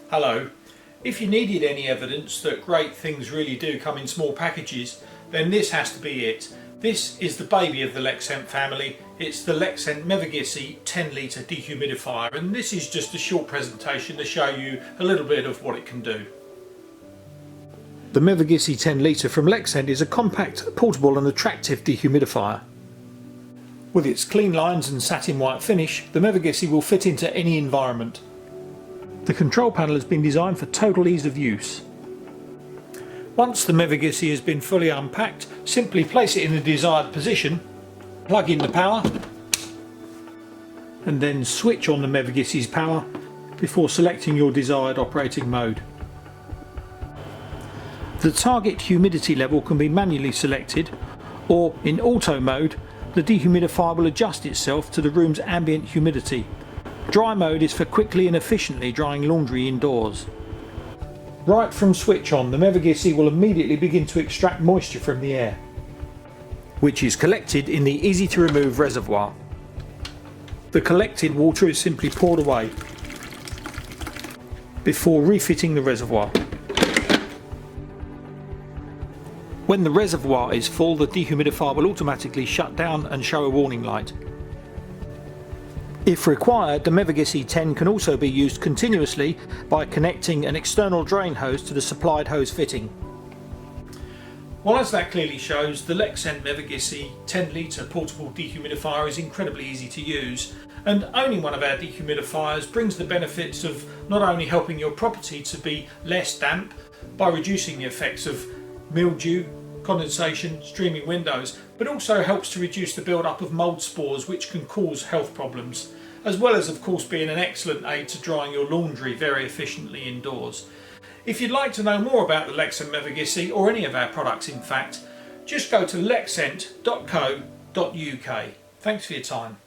Hello. If you needed any evidence that great things really do come in small packages, then this has to be it. This is the baby of the LEXENT family. It's the LEXENT Mevagissey 10 litre dehumidifier, and this is just a short presentation to show you a little bit of what it can do. The Mevagissey 10 litre from LEXENT is a compact, portable and attractive dehumidifier. With its clean lines and satin white finish, the Mevagissey will fit into any environment. The control panel has been designed for total ease of use. Once the Mevagissey has been fully unpacked, simply place it in the desired position, plug in the power and then switch on the Mevagissey's power before selecting your desired operating mode. The target humidity level can be manually selected, or in auto mode the dehumidifier will adjust itself to the room's ambient humidity. Dry mode is for quickly and efficiently drying laundry indoors. Right from switch on, the Mevagissey will immediately begin to extract moisture from the air, which is collected in the easy to remove reservoir. The collected water is simply poured away before refitting the reservoir. When the reservoir is full, the dehumidifier will automatically shut down and show a warning light. If required, the Mevagissey 10 can also be used continuously by connecting an external drain hose to the supplied hose fitting. Well, as that clearly shows, the LEXENT Mevagissey 10 litre portable dehumidifier is incredibly easy to use, and owning one of our dehumidifiers brings the benefits of not only helping your property to be less damp by reducing the effects of mildew, condensation, streaming windows, but also helps to reduce the build-up of mould spores which can cause health problems, as well as of course being an excellent aid to drying your laundry very efficiently indoors. If you'd like to know more about the LEXENT Mevagissey, or any of our products in fact, just go to lexent.co.uk. Thanks for your time.